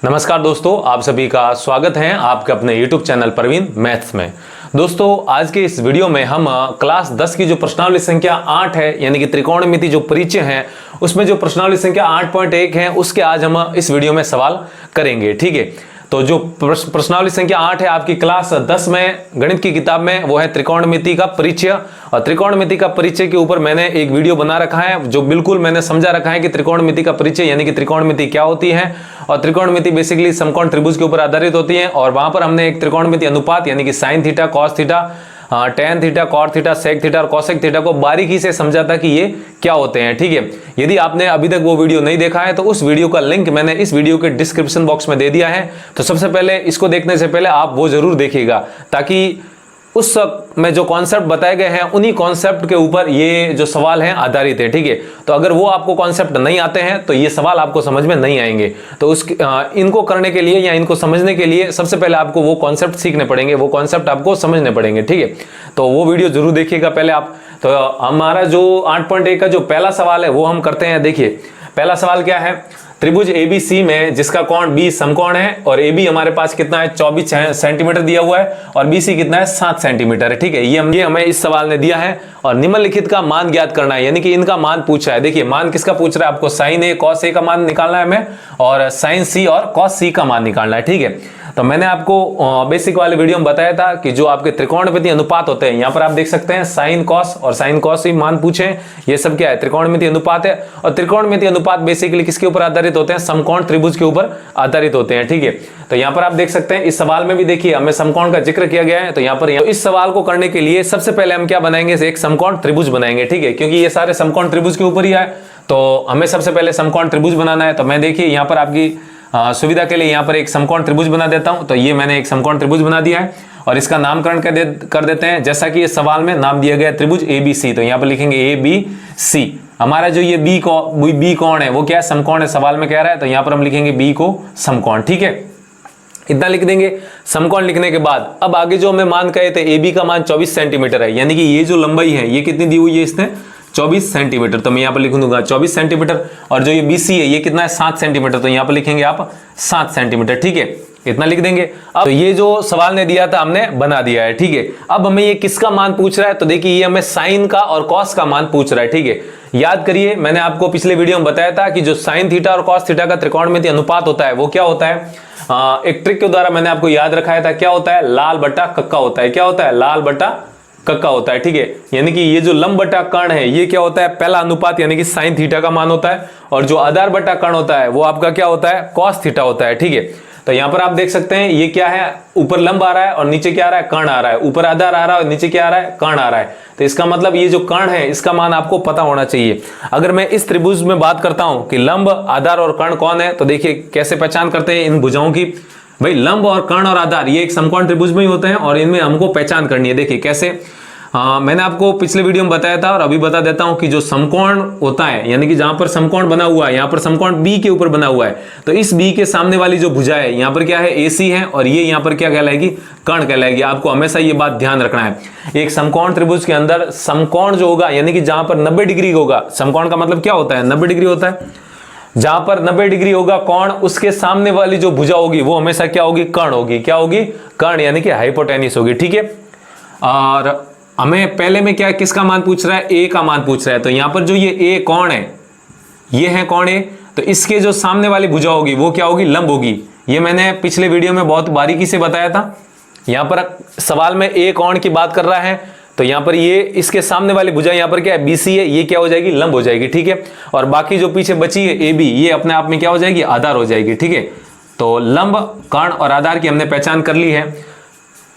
नमस्कार दोस्तों, आप सभी का स्वागत है आपके अपने YouTube चैनल प्रवीण मैथ्स में। दोस्तों, आज के इस वीडियो में हम क्लास 10 की जो प्रश्नावली संख्या 8 है यानी कि त्रिकोणमिति जो परिचय है उसमें जो प्रश्नावली संख्या 8.1 है उसके आज हम इस वीडियो में सवाल करेंगे। ठीक है, तो जो प्रश्नावली संख्या 8 है आपकी क्लास 10 में गणित की किताब में, वो है त्रिकोणमिति का परिचय। और त्रिकोणमिति का परिचय के ऊपर मैंने एक वीडियो बना रखा है जो बिल्कुल मैंने समझा रखा है कि त्रिकोणमिति का परिचय यानी कि त्रिकोणमिति क्या होती है। और त्रिकोणमिति बेसिकली समकोण त्रिभुज के ऊपर आधारित होती है। और वहां पर हमने एक त्रिकोणमिति अनुपात यानी कि sine theta, cos theta, tan theta, cot theta, sec theta और कोसेक थीटा को बारीकी से समझा था कि ये क्या होते हैं। ठीक है, यदि आपने अभी तक वो वीडियो नहीं देखा है तो उस वीडियो का लिंक मैंने इस वीडियो के डिस्क्रिप्शन बॉक्स में दे दिया है। तो सबसे पहले इसको देखने से पहले आप वो जरूर देखिएगा ताकि उस में जो कॉन्सेप्ट बताए गए हैं उन्हीं कॉन्सेप्ट के ऊपर ये जो सवाल हैं आधारित है। ठीक है, तो अगर वो आपको कॉन्सेप्ट नहीं आते हैं तो ये सवाल आपको समझ में नहीं आएंगे। तो इनको करने के लिए या इनको समझने के लिए सबसे पहले आपको वो कॉन्सेप्ट सीखने पड़ेंगे, वो कॉन्सेप्ट आपको समझने पड़ेंगे। ठीक है, तो वो वीडियो जरूर देखिएगा पहले आप। तो हमारा जो 8.1 का जो पहला सवाल है वो हम करते हैं। देखिए, पहला सवाल क्या है, त्रिभुज एबीसी में जिसका कोण बी समकोण है और एबी हमारे पास कितना है 24 सेंटीमीटर दिया हुआ है और बीसी कितना है 7 सेंटीमीटर है। ठीक है, ये हमें इस सवाल ने दिया है और निम्नलिखित का मान ज्ञात करना है यानी कि इनका मान पूछा है। देखिए, मान किसका पूछ रहा है आपको, साइन ए कॉस ए का मान निकालना है हमें और साइन सी और कॉस सी का मान निकालना है। ठीक है, तो मैंने आपको बेसिक वाले वीडियो में बताया था कि जो आपके त्रिकोणमिति अनुपात होते हैं, यहाँ पर आप देख सकते हैं साइन कॉस और साइन कॉस ही मान पूछे, ये सब क्या है, त्रिकोणमिति अनुपात है। और त्रिकोणमिति अनुपात बेसिकली किसके ऊपर आधारित होते हैं, समकोण त्रिभुज के ऊपर आधारित होते हैं। ठीक है, तो यहाँ पर आप देख सकते हैं इस सवाल में भी देखिए हमें समकोण का जिक्र किया गया है। तो यहाँ पर इस सवाल को करने के लिए सबसे पहले हम क्या बनाएंगे, एक समकोण त्रिभुज बनाएंगे। ठीक है, क्योंकि ये सारे समकोण त्रिभुज के ऊपर ही है तो हमें सबसे पहले समकोण त्रिभुज बनाना है। तो मैं देखिए यहाँ पर आपकी सुविधा के लिए यहाँ पर एक समकोण त्रिभुज बना देता हूं। तो ये मैंने एक समकोण त्रिभुज बना दिया है और इसका नामकरण कर देते हैं जैसा कि इस सवाल में नाम दिया गया त्रिभुज एबीसी। तो यहाँ पर लिखेंगे ए बी सी। हमारा जो ये बी कोण है वो क्या है, समकोण है, सवाल में कह रहा है। तो यहाँ पर हम लिखेंगे बी को समकोण। ठीक है, इतना लिख देंगे। समकोण लिखने के बाद अब आगे जो हमें मान कहे थे, ए बी का मान 24 सेंटीमीटर है यानी कि ये जो लंबाई है ये कितनी दी हुई है इसने, 24 सेंटीमीटर। तो मैं यहाँ पर लिख दूंगा 24 सेंटीमीटर। और जो ये बीसी है ये कितना है, 7 सेंटीमीटर। तो यहाँ पर लिखेंगे आप 7 सेंटीमीटर। ठीक है, इतना लिख देंगे। अब तो ये जो सवाल ने दिया था हमने बना दिया है। ठीक है, अब हमें ये किसका मान पूछ रहा है, तो देखिए ये हमें साइन का और कॉस का मान पूछ रहा है। ठीक है, याद करिए मैंने आपको पिछले वीडियो में बताया था कि जो साइन थीटा और कॉस थीटा का त्रिकोणमिति अनुपात होता है वो क्या होता है, एक ट्रिक के द्वारा मैंने आपको याद रखाया था, क्या होता है, लाल बटा कक्का होता है। क्या होता है, लाल बटा कक्का होता है। ठीक है, यानी कि ये जो लंब बटा कर्ण है ये क्या होता है, पहला अनुपात यानी कि साइन थीटा का मान होता है और जो आधार बटा कर्ण होता है वो आपका क्या होता है, कॉस थीटा होता है। ठीक है, तो यहां पर आप देख सकते हैं ये क्या है, ऊपर लंब आ रहा है और नीचे क्या आ रहा है, कर्ण आ रहा है। ऊपर आधार आ रहा है और नीचे क्या आ रहा है, कर्ण आ रहा है। तो इसका मतलब ये जो कर्ण है इसका मान आपको पता होना चाहिए। अगर मैं इस त्रिभुज में बात करता हूं कि लंब, आधार और कर्ण कौन है, तो देखिए कैसे पहचान करते हैं इन भुजाओं की। भाई लंब और कर्ण और आधार ये एक समकोण त्रिभुज में ही होते हैं और इनमें हमको पहचान करनी है। देखिए कैसे, मैंने आपको पिछले वीडियो में बताया था और अभी बता देता हूं कि जो समकोण होता है यानी कि जहां पर समकोण बना हुआ है, यहां पर समकोण बी के ऊपर बना हुआ है, तो इस बी के सामने वाली जो भुजा है यहां पर क्या है, एसी है और ये यहां पर क्या कहलाएगी, कर्ण कहलाएगी। आपको हमेशा ये बात ध्यान रखना है। एक समकोण त्रिभुज के अंदर समकोण जो होगा यानी कि जहां पर 90 डिग्री होगा, समकोण का मतलब क्या होता है, 90 डिग्री होता है। जहां पर 90 डिग्री होगा कोण, उसके सामने वाली जो भुजा होगी वो हमेशा क्या होगी, कर्ण होगी। क्या होगी, कर्ण यानी कि हाइपोटेन्यूस होगी। ठीक है, और हमें पहले में क्या, किसका मान पूछ रहा है, ए का मान पूछ रहा है। तो यहां पर जो ये ए कोण है, ये है कोण ए, तो इसके जो सामने वाली भुजा होगी वो क्या होगी, लंब होगी। ये मैंने पिछले वीडियो में बहुत बारीकी से बताया था। यहां पर सवाल में ए कोण की बात कर रहा है तो यहां पर ये इसके सामने वाली भुजा यहां पर क्या है, बीसी है, ये क्या हो जाएगी, लंब हो जाएगी। ठीक है, और बाकी जो पीछे बची है ए बी, ये अपने आप में क्या हो जाएगी, आधार हो जाएगी। ठीक है, तो लंब, कर्ण और आधार की हमने पहचान कर ली है।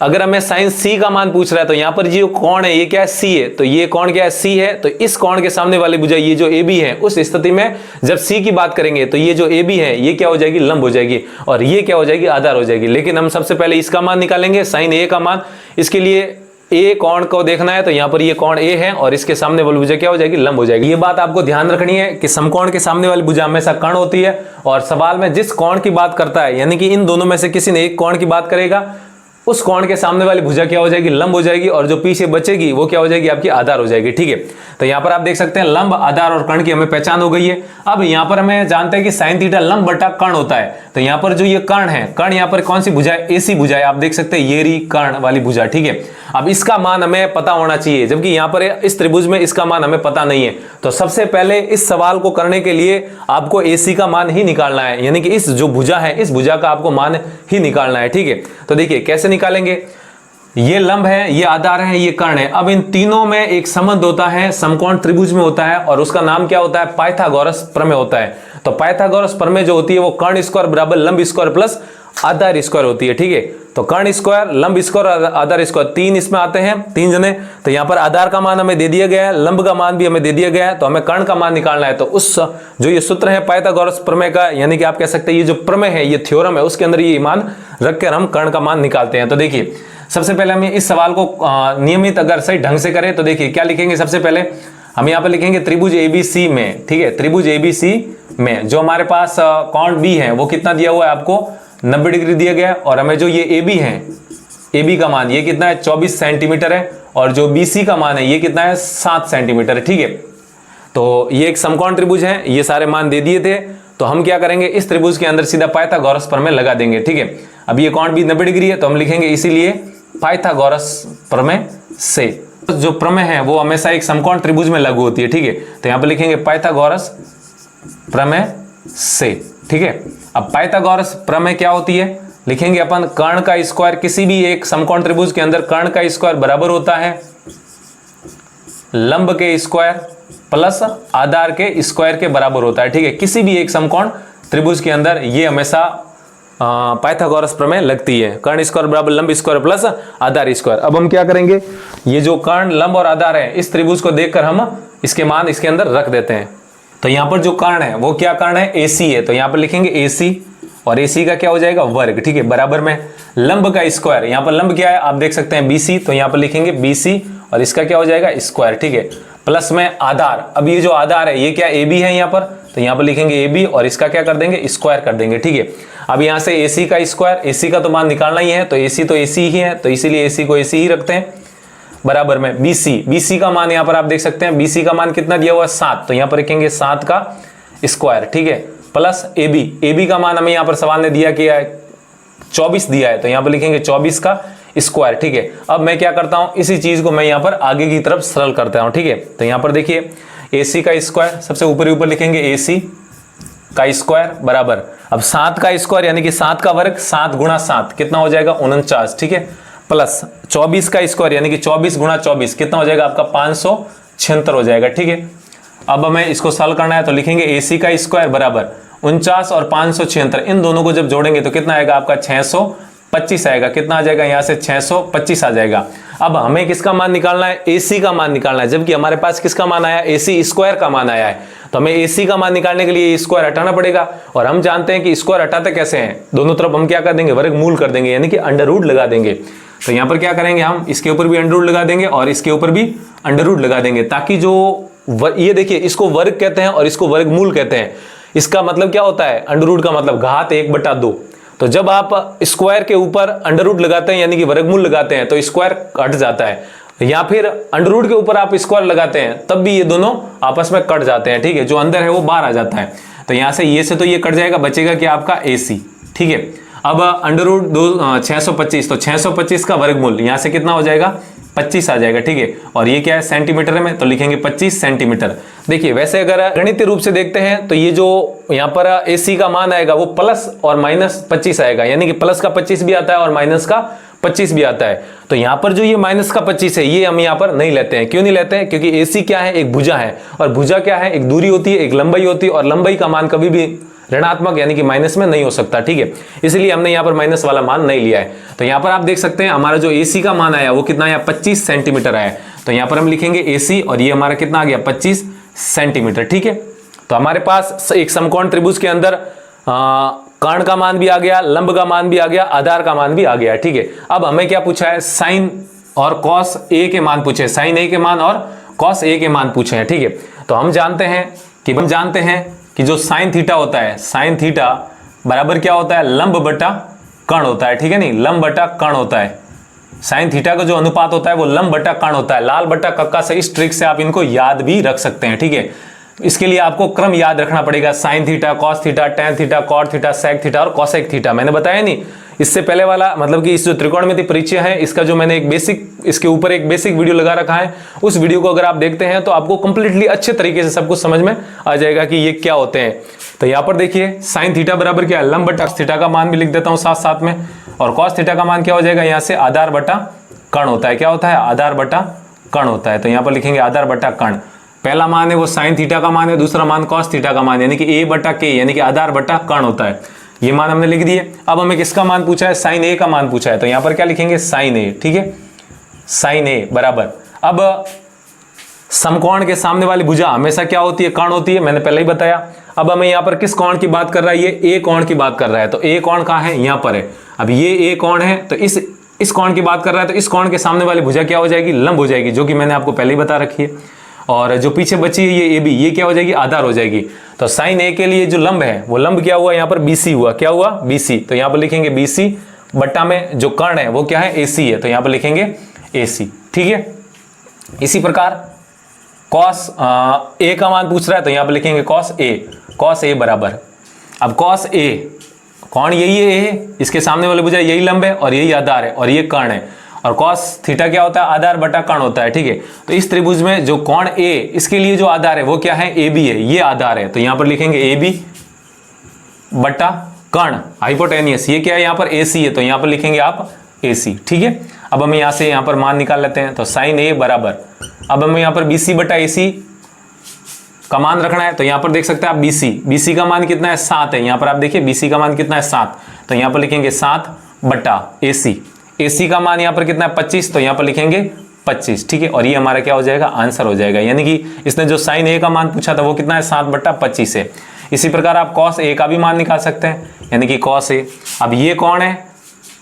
अगर हमें साइन सी का मान पूछ रहा है तो यहां पर जो कोण है ये क्या है, सी है। तो ये कोण क्या है, सी है। तो इस कोण के सामने वाली भुजा ये जो ए बी है, उस स्थिति में जब सी की बात करेंगे तो ये जो ए बी है ये क्या हो जाएगी, लंब हो जाएगी और ये क्या हो जाएगी, आधार हो जाएगी। लेकिन हम सबसे पहले इसका मान निकालेंगे, साइन ए का मान। इसके लिए ए कोण को देखना है तो यहां पर ये कोण ए है और इसके सामने वाली भुजा क्या हो जाएगी, लंब हो जाएगी। ये बात आपको ध्यान रखनी है कि समकोण के सामने वाली भुजा हमेशा कर्ण होती है और सवाल में जिस कोण की बात करता है यानी कि इन दोनों में से किसी ने एक कोण की बात करेगा उस कोण के सामने वाली भुजा क्या हो जाएगी, लंब हो जाएगी, और जो पीछे बचेगी वो क्या हो जाएगी, आपकी आधार हो जाएगी। ठीक है, तो यहां पर आप देख सकते हैं लंब, आधार और कर्ण की हमें पहचान हो गई है। अब यहां पर हमें जानते हैं कि साइन थीटा लंब बटा कर्ण होता है। तो यहां पर जो ये कर्ण है, कर्ण यहां पर कौन सी भुजा है, एसी भुजा है, आप देख सकते हैं ये रही कर्ण वाली भुजा। ठीक है, अब इसका मान हमें पता होना चाहिए, जबकि यहां पर इस त्रिभुज में इसका मान हमें पता नहीं है। तो सबसे पहले इस सवाल को करने के लिए आपको एसी का मान ही निकालना है, यानी कि इस जो भुजा है इस भुजा का आपको मान ही निकालना है। ठीक है, तो देखिए कैसे निकालेंगे, ये लंब है, ये आधार है, ये कर्ण है। अब इन तीनों में एक संबंध होता है, समकोण त्रिभुज में होता है, और उसका नाम क्या होता है, पाइथागोरस प्रमेय होता है। तो पाइथागोरस प्रमेय जो होती है वो कर्ण स्क्वायर बराबर लंब स्क्वायर प्लस आधार स्क्वायर होती है। ठीक है, तो कर्ण स्क्वायर, लंब स्क्वायर, आधार स्क्वायर, तीन इसमें आते हैं, तीन जने। तो यहां पर आधार का मान हमें दे दिया गया है, लंब का मान भी हमें दे दिया गया है, तो हमें कर्ण का मान निकालना है। तो उस जो ये सूत्र है पाइथागोरस प्रमेय का, यानी कि आप कह सकते हैं ये जो प्रमेय है, ये थ्योरम है, उसके अंदर ये मान रखकर हम कर्ण का मान निकालते हैं। तो देखिए सबसे पहले हम इस सवाल को नियमित अगर सही ढंग से करें तो देखिए क्या लिखेंगे, सबसे पहले हम यहाँ पर लिखेंगे त्रिभुज एबीसी में। ठीक है, त्रिभुज एबीसी में जो हमारे पास कोण बी है वो कितना दिया हुआ है, आपको 90 डिग्री दिया गया है, और हमें जो ये ए बी है, ए बी का मान ये कितना है, 24 सेंटीमीटर है, और जो बी सी का मान है ये कितना है, 7 सेंटीमीटर है। ठीक है, तो ये एक समकोण त्रिभुज है, ये सारे मान दे दिए थे। तो हम क्या करेंगे, इस त्रिभुज के अंदर सीधा पाइथागोरस प्रमेय लगा देंगे। ठीक है, अब ये कोण भी 90 डिग्री है, तो हम लिखेंगे इसीलिए पाइथागोरस प्रमेय से। जो प्रमेय है वो हमेशा एक समकोण त्रिभुज में लागू होती है। ठीक है, तो यहां पर लिखेंगे पाइथागोरस प्रमेय से। ठीक है, अब पाइथागोरस प्रमेय क्या होती है, लिखेंगे अपन कर्ण का स्क्वायर, किसी भी एक समकोण त्रिभुज के अंदर कर्ण का स्क्वायर बराबर होता है लंब के स्क्वायर प्लस आधार के स्क्वायर के बराबर होता है। ठीक है, किसी भी एक समकोण त्रिभुज के अंदर ये हमेशा पाइथागोरस प्रमेय लगती है, कर्ण स्क्वायर बराबर लंब स्क्वायर प्लस आधार स्क्वायर। अब हम क्या करेंगे, ये जो कर्ण, लंब और आधार है, इस त्रिभुज को देखकर हम इसके मान इसके अंदर रख देते हैं। तो यहां पर जो कर्ण है वो क्या कर्ण है, एसी है, तो यहां पर लिखेंगे एसी, और एसी का क्या हो जाएगा, वर्ग। ठीक है, बराबर में लंब का स्क्वायर, यहां पर लंब क्या है आप देख सकते हैं बीसी, तो यहां पर लिखेंगे बीसी, और इसका क्या हो जाएगा, स्क्वायर। ठीक है, प्लस में आधार, अब ये जो आधार है ये क्या ए बी है यहाँ पर, तो यहाँ पर लिखेंगे ए बी, और इसका क्या कर देंगे, स्क्वायर कर देंगे। ठीक है, अब यहाँ से एसी का स्क्वायर, एसी का तो मान निकालना ही है, तो एसी ही है, तो इसीलिए एसी को एसी ही रखते हैं, बराबर में बीसी, बीसी का मान यहाँ पर आप देख सकते हैं, बीसी का मान कितना दिया हुआ है, 7, तो यहाँ पर लिखेंगे 7 का स्क्वायर। ठीक है, प्लस एबी, एबी का मान हमें यहाँ पर सवाल ने दिया किया है 24 दिया है, तो यहाँ पर लिखेंगे 24 का स्क्वायर। ठीक है, अब मैं क्या करता हूँ, इसी चीज को मैं यहाँ पर आगे की तरफ सरल करता हूँ। ठीक है, तो यहाँ पर देखिए एसी का स्क्वायर, सबसे ऊपर लिखेंगे एसी का स्क्वायर बराबर, अब 7 का स्क्वायर यानी कि 7 का वर्ग, 7 गुणा 7 कितना हो जाएगा, 49। ठीक है, प्लस 24 का स्क्वायर यानी कि 24 गुणा 24 कितना हो जाएगा आपका, 576 हो जाएगा। ठीक है, अब हमें इसको सॉल्व करना है, तो लिखेंगे एसी का स्क्वायर बराबर 49 और 576, इन दोनों को जब जोड़ेंगे तो कितना आएगा आपका, 625 आएगा। कितना आ जाएगा यहाँ से, 625 आ जाएगा। अब हमें किसका मान निकालना है, एसी का मान निकालना है, जबकि हमारे पास किसका मान आया, एसी स्क्वायर का मान आया है। तो हमें एसी का मान निकालने के लिए स्क्वायर हटाना पड़ेगा, और हम जानते हैं कि स्क्वायर हटाते कैसे हैं, दोनों तरफ हम क्या कर देंगे, वर्गमूल कर देंगे, यानी कि अंडर रूट लगा देंगे। तो यहाँ पर क्या करेंगे, हम इसके ऊपर भी अंडर रूट लगा देंगे और इसके ऊपर भी अंडर रूट लगा देंगे, ताकि जो ये देखिए इसको वर्ग कहते हैं और इसको वर्गमूल कहते हैं। इसका मतलब क्या होता है, अंडर रूट का मतलब घात 1/2। तो जब आप स्क्वायर के ऊपर अंडर रूट लगाते हैं यानी कि वर्गमूल लगाते हैं तो स्क्वायर कट जाता है, या फिर अंडर रूट के ऊपर आप स्क्वायर लगाते हैं तब भी ये दोनों आपस में कट जाते हैं। ठीक है, जो अंदर है वो बाहर आ जाता है, तो यहां से ये से तो ये कट जाएगा, बचेगा कि आपका एसी। ठीक है, अब अंडर रूट 625, तो 625 का वर्गमूल यहां से कितना हो जाएगा, 25 आ जाएगा। ठीक है, और ये क्या है, सेंटीमीटर में, तो लिखेंगे 25 सेंटीमीटर। देखिए वैसे अगर गणितीय रूप से देखते हैं तो ये जो यहाँ पर एसी का मान आएगा वो प्लस और माइनस 25 आएगा, यानी कि प्लस का 25 भी आता है और माइनस का 25 भी आता है। तो यहाँ पर जो ये माइनस का 25 है ये हम यहाँ पर नहीं लेते हैं। क्यों नहीं लेते हैं, क्योंकि एसी क्या है, एक भुजा है, और भुजा क्या है, एक दूरी होती है, एक लंबाई होती है, और लंबाई का मान कभी भी ऋणात्मक यानी कि माइनस में नहीं हो सकता। ठीक है, इसलिए हमने यहाँ पर माइनस वाला मान नहीं लिया है। तो यहाँ पर आप देख सकते हैं हमारा जो एसी का मान आया वो कितना आया, 25 सेंटीमीटर आया। तो यहाँ पर हम लिखेंगे एसी, और ये हमारा कितना आ गया, 25 सेंटीमीटर। ठीक है, तो हमारे पास एक समकोण त्रिभुज के अंदर कर्ण का मान भी आ गया, लंब का मान भी आ गया, आधार का मान भी आ गया। ठीक है, अब हमें क्या पूछा है, साइन और कॉस ए के मान पूछे, साइन ए के मान और कॉस ए के मान पूछे हैं। ठीक है, तो हम जानते हैं कि जो साइन थीटा होता है, साइन थीटा बराबर क्या होता है, लंब बटा कर्ण होता है, ठीक है नहीं, लंब बटा कर्ण होता है। साइन थीटा का जो अनुपात होता है वो लंब बटा कर्ण होता है। लाल बटा कक्का से इस ट्रिक से आप इनको याद भी रख सकते हैं, ठीक है। इसके लिए आपको क्रम याद रखना पड़ेगा, sine theta, cos theta, tan theta, cot theta, sec theta और कोसेक थीटा। मैंने बताया नहीं, इससे पहले वाला मतलब कि इस जो त्रिकोणमिति परिचय है इसका जो मैंने एक बेसिक, इसके ऊपर एक बेसिक वीडियो लगा रखा है, उस वीडियो को अगर आप देखते हैं तो आपको कंप्लीटली अच्छे तरीके से सब कुछ समझ में आ जाएगा कि ये क्या होते हैं। तो यहाँ पर देखिए साइन थीटा बराबर क्या है, लंब बटा थीटा का मान भी लिख देता हूँ साथ साथ में, और कॉस थीटा का मान क्या हो जाएगा, यहाँ से आधार बटा कर्ण होता है। क्या होता है, आधार बटा कर्ण होता है। तो यहाँ पर लिखेंगे आधार बटा कर्ण। पहला मान है वो साइन थीटा का मान है, दूसरा मान कॉस थीटा का मान, यानी कि ए बटा के, यानी कि आधार बटा कर्ण होता है। ये मान हमने लिख दिए। अब हमें किसका मान पूछा है, साइन ए का मान पूछा है, तो यहाँ पर क्या लिखेंगे, साइन ए, ठीक है, साइन ए बराबर। अब समकोण के सामने वाली भुजा हमेशा क्या होती है, कर्ण होती है, मैंने पहले ही बताया। अब हमें यहाँ पर किस कोण की बात कर रहा है, ये ए कोण की बात कर रहा है। तो ए कोण कहाँ है, यहाँ पर है। अब ये ए कोण है, तो इस कोण की बात कर रहा है, तो इस कोण के सामने वाली भुजा क्या हो जाएगी, लंब हो जाएगी, जो कि मैंने आपको पहले ही बता रखी है। और जो पीछे बची है ये ए बी, ये क्या हो जाएगी, आधार हो जाएगी। तो साइन ए के लिए जो लंब है वो लंब क्या हुआ, यहाँ पर बीसी हुआ। क्या हुआ, बीसी। तो यहाँ पर लिखेंगे बीसी बट्टा में जो कर्ण है वो क्या है, एसी है, तो यहाँ पर लिखेंगे एसी, ठीक है। इसी प्रकार कॉस ए का मान पूछ रहा है, तो यहाँ पर लिखेंगे कॉस ए, कॉस ए बराबर। अब कॉस ए कौन, यही है, इसके सामने वाले भुजा यही लंब है और यही आधार है और ये कर्ण है। और कॉस थीटा क्या होता है, आधार बटा कर्ण होता है, ठीक है। तो इस त्रिभुज में जो कोण ए, इसके लिए जो आधार है वो क्या है, ए बी है, ये आधार है। तो यहाँ पर लिखेंगे ए बी बटा कर्ण हाइपोटेनियस, ये क्या है, यहाँ पर ए सी है, तो यहाँ पर लिखेंगे आप ए सी, ठीक है। अब हमें यहाँ से यहाँ पर मान निकाल लेते हैं। तो साइन ए बराबर, अब हमें यहाँ पर बी सी बटा ए सी का मान रखना है। तो यहाँ पर देख सकते हैं आप बीसी का मान कितना है, 7 है। यहाँ पर आप देखिए बीसी का मान कितना है, 7। तो यहाँ पर लिखेंगे 7 बटा एसी का मान यहाँ पर कितना है, 25। तो यहाँ पर लिखेंगे 25, ठीक है। और ये हमारा क्या हो जाएगा, आंसर हो जाएगा। यानी कि इसने जो साइन ए का मान पूछा था वो कितना है, 7 बटा 25 है। इसी प्रकार आप कॉस ए का भी मान निकाल सकते हैं, यानी कि कॉस ए। अब ये कौन है,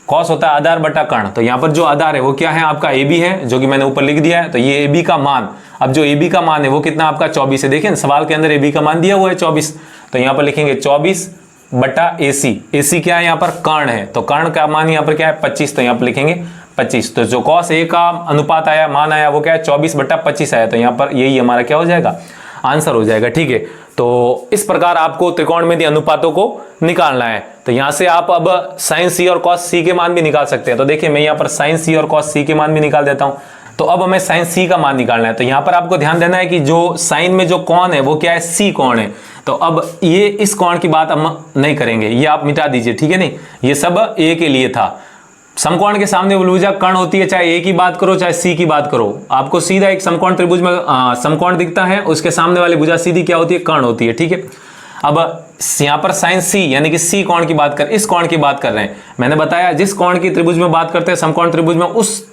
कॉस होता है आधार बटा कर्ण। तो यहाँ पर जो आधार है वो क्या है, आपका ए बी है, जो कि मैंने ऊपर लिख दिया है। तो ये ए बी का मान, अब जो ए बी का मान है वो कितना आपका 24 है। देखिए सवाल के अंदर ए बी का मान दिया हुआ है 24। तो यहाँ पर लिखेंगे 24 बटा एसी क्या है, यहाँ पर कर्ण है, तो कर्ण का मान यहाँ पर क्या है, 25। तो यहाँ पर लिखेंगे 25। तो जो कॉस ए का अनुपात आया, मान आया, वो क्या है, 24 बटा 25 आया। तो यहाँ पर यही हमारा क्या हो जाएगा, आंसर हो जाएगा, ठीक है। तो इस प्रकार आपको त्रिकोणमितीय अनुपातों को निकालना है। तो यहाँ से आप अब साइन सी और कॉस सी के मान भी निकाल सकते हैं। तो देखिए मैं यहाँ पर साइन सी और कॉस सी के मान भी निकाल देता हूँ। तो अब हमें साइन सी का मान निकालना है। तो यहाँ पर आपको ध्यान देना है कि जो साइन में जो कोण है वो क्या है, सी कोण है। तो अब ये इस कोण की बात हम नहीं करेंगे, ये आप मिटा दीजिए, ठीक है नहीं, ये सब ए के लिए था। समकोण के सामने भुजा कर्ण होती है, चाहे ए की बात करो चाहे सी की बात करो, आपको सीधा एक समकोण त्रिभुज में समकोण दिखता है, उसके सामने वाली भुजा सीधी क्या होती है, कर्ण होती है, ठीक है। अब यहाँ पर साइन सी यानी कि सी कोण की बात कर, इस कोण की बात कर रहे हैं। मैंने बताया जिस कोण की त्रिभुज में बात करते हैं समकोण त्रिभुज में, उस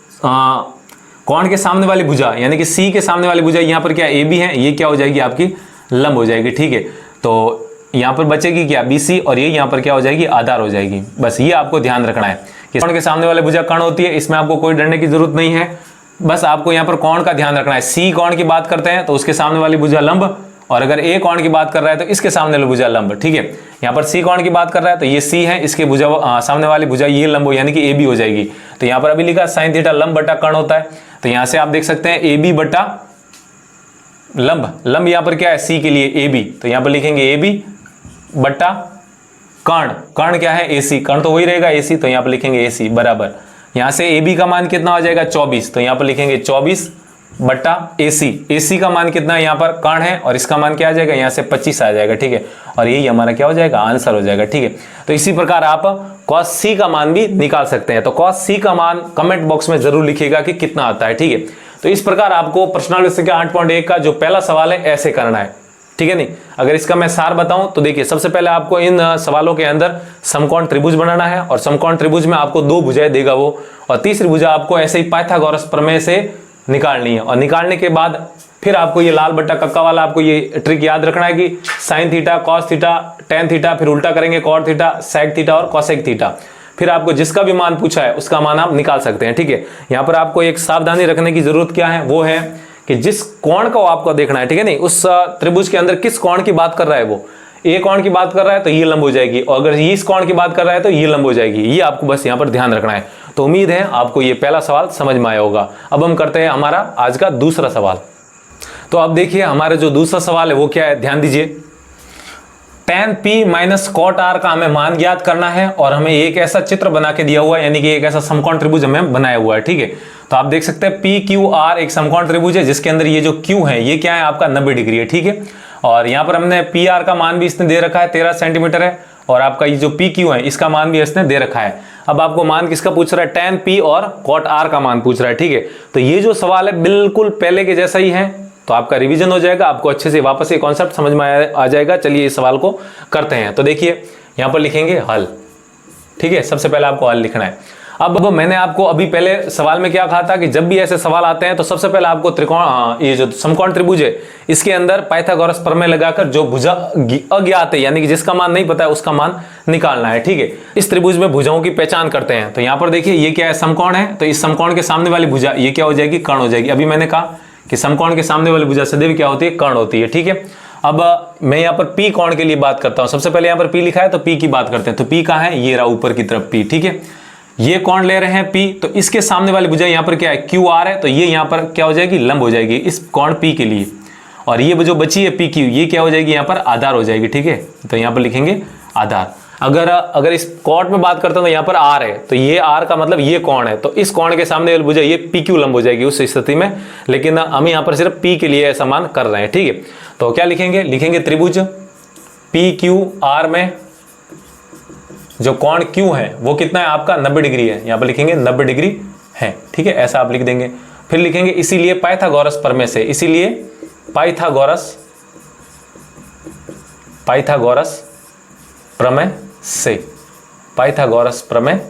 कोण के सामने वाली भुजा यानी कि सी के सामने वाली भुजा यहाँ पर क्या ए बी है, ये क्या हो जाएगी, आपकी लंब हो जाएगी, ठीक है। तो यहाँ पर बचेगी क्या, बीसी, और ये यहाँ पर क्या हो जाएगी, आधार हो जाएगी। बस ये आपको ध्यान रखना है कि कोण के सामने वाले भुजा कर्ण होती है, इसमें आपको कोई डरने की जरूरत नहीं है। बस आपको यहाँ पर कोण का ध्यान रखना है। सी कोण की बात करते हैं तो उसके सामने वाली भुजा लंब, और अगर ए कोण की बात कर रहा है तो इसके सामने वाली भुजा लंब, ठीक है। यहाँ पर सी कोण की बात कर रहा है तो ये सी है, इसके भुजा सामने वाली भुजा ये लंब यानी कि ए बी हो जाएगी। तो यहाँ पर अभी लिखा साइन थीटा लंब बटा कर्ण होता है। तो यहाँ से आप देख सकते हैं ए बी बटा लंब यहाँ पर क्या है, सी के लिए ए बी। तो यहाँ पर लिखेंगे ए बी बटा कर्ण क्या है, एसी, कर्ण तो वही रहेगा एसी। तो यहाँ पर लिखेंगे एसी बराबर, यहाँ से ए बी का मान कितना हो जाएगा, 24। तो यहाँ पर लिखेंगे 24 बटा एसी का मान कितना है, यहाँ पर कर्ण है, और इसका मान क्या आ जाएगा, यहाँ से 25 आ जाएगा, ठीक है। और यही हमारा क्या हो जाएगा, आंसर हो जाएगा, ठीक है। तो इसी प्रकार आप कॉस सी का मान भी निकाल सकते हैं। तो कॉस सी का मान कमेंट बॉक्स में जरूर लिखिएगा कि कितना आता है, ठीक है। तो इस प्रकार आपको प्रश्नावली संख्या 8.1 का जो पहला सवाल है ऐसे करना है, ठीक है नहीं। अगर इसका मैं सार बताऊं तो देखिए सबसे पहले आपको इन सवालों के अंदर समकोण त्रिभुज बनाना है, और समकोण त्रिभुज में आपको 2 भुजाएं देगा वो, और तीसरी भुजा आपको ऐसे ही पाइथागोरस प्रमेय से निकालनी है। और निकालने के बाद फिर आपको ये लाल बट्टा कक्का वाला आपको ये ट्रिक याद रखना है कि sine theta, cos theta, tan theta, फिर उल्टा करेंगे कॉट थीटा, सेक थीटा और कोसेक थीटा। फिर आपको जिसका भी मान पूछा है उसका मान आप निकाल सकते हैं, ठीक है। यहाँ पर आपको एक सावधानी रखने की जरूरत क्या है, वो है कि जिस कोण को आपको देखना है, ठीक है नहीं, उस त्रिभुज के अंदर किस कोण की बात कर रहा है वो, ए कोण की बात कर रहा है तो ये लंब हो जाएगी, और अगर ये इस कोण की बात कर रहा है तो ये लंब हो जाएगी। ये आपको बस यहाँ पर ध्यान रखना है। तो उम्मीद है आपको ये पहला सवाल समझ में आया होगा। अब हम करते हैं हमारा आज का दूसरा सवाल। तो अब देखिए हमारा जो दूसरा सवाल है वो क्या है, ध्यान दीजिए। tan p minus cot r का हमें मान ज्ञात करना है और हमें एक ऐसा चित्र बना के दिया हुआ है, यानी कि एक ऐसा समकोण त्रिभुज हमें बनाया हुआ है, ठीक है। तो आप देख सकते हैं पी क्यू आर एक समकोण त्रिभुज है जिसके अंदर ये जो Q है ये क्या है आपका 90 डिग्री है, ठीक है। और यहाँ पर हमने पी आर का मान भी इसने दे रखा है 13 सेंटीमीटर है, और आपका ये जो पी क्यू है इसका मान भी इसने दे रखा है। अब आपको मान किसका पूछ रहा है, tan p और cot r का मान पूछ रहा है, ठीक है। तो ये जो सवाल है बिल्कुल पहले के जैसा ही है, तो आपका रिवीजन हो जाएगा, आपको अच्छे से वापस ये कॉन्सेप्ट समझ में आ जाएगा। चलिए इस सवाल को करते हैं। तो देखिए यहाँ पर लिखेंगे हल, ठीक है। सबसे पहले आपको हल लिखना है। अब मैंने आपको अभी पहले सवाल में क्या कहा था कि जब भी ऐसे सवाल आते हैं तो सबसे पहले आपको त्रिकोण, ये जो समकोण त्रिभुज है इसके अंदर पाइथागोरस प्रमेय लगाकर जो भुजा अज्ञात है यानी कि जिसका मान नहीं पता है उसका मान निकालना है, ठीक है। इस त्रिभुज में भुजाओं की पहचान करते हैं। तो यहाँ पर देखिए ये क्या है, समकोण है, तो इस समकोण के सामने वाली भुजा ये क्या हो जाएगी, कर्ण हो जाएगी। अभी मैंने कहा कि समकोण के सामने वाली भुजा सदैव क्या होती है, कर्ण होती है, ठीक है। अब मैं यहाँ पर पी कोण के लिए बात करता हूँ। सबसे पहले यहाँ पर पी लिखा है तो पी की बात करते हैं। तो पी कहाँ है, ये रहा ऊपर की तरफ पी, ठीक है। ये कोण ले रहे हैं पी, तो इसके सामने वाली भुजा यहाँ पर क्या है, क्यू आर है, तो ये यहाँ पर क्या हो जाएगी, लंब हो जाएगी इस कोण पी के लिए। और ये जो बची है पी क्यू, ये क्या हो जाएगी, यहाँ पर आधार हो जाएगी, ठीक है। तो यहाँ पर लिखेंगे आधार। अगर इस कोण में बात करते हैं तो यहाँ पर आर है, तो ये आर का मतलब ये कोण है, तो इस कोण के सामने वाली भुजा ये पी क्यू लंब हो जाएगी उस स्थिति में। लेकिन हम यहाँ पर सिर्फ पी के लिए ऐसा मान कर रहे हैं, ठीक है। तो क्या लिखेंगे, लिखेंगे त्रिभुज पी क्यू आर में जो कोण Q है वो कितना है आपका 90 डिग्री है। यहाँ पर लिखेंगे 90 डिग्री है, ठीक है, ऐसा आप लिख देंगे। फिर लिखेंगे इसीलिए पाइथागोरस प्रमेय से, इसीलिए पाइथागोरस प्रमेय से, पाइथागोरस प्रमेय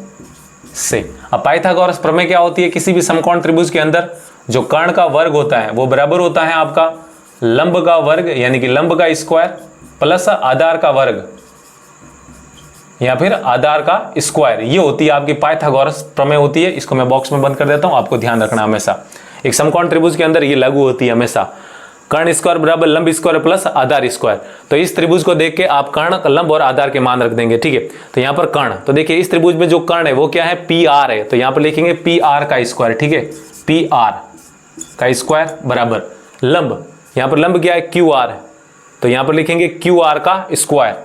से। अब पाइथागोरस प्रमेय क्या होती है, किसी भी समकोण त्रिभुज के अंदर जो कर्ण का वर्ग होता है वो बराबर होता है आपका लंब का वर्ग यानी कि लंब का स्क्वायर प्लस आधार का वर्ग या फिर आधार का स्क्वायर। ये होती है आपकी पाइथागोरस प्रमेय होती है। इसको मैं बॉक्स में बंद कर देता हूं, आपको ध्यान रखना हमेशा। एक समकोण त्रिभुज के अंदर ये लागू होती है हमेशा, कर्ण स्क्वायर बराबर लंब स्क्वायर प्लस आधार स्क्वायर। तो इस त्रिभुज को देख के आप कर्ण, लंब और आधार के मान रख देंगे, ठीक है। तो यहाँ पर कर्ण, तो देखिए इस त्रिभुज में जो कर्ण है वो क्या है, पी आर है, तो यहाँ पर लिखेंगे पी आर का स्क्वायर, ठीक है, पी आर का स्क्वायर बराबर लंब, यहाँ पर लंब क्या है, क्यू आर है, तो यहाँ पर लिखेंगे क्यू आर का स्क्वायर,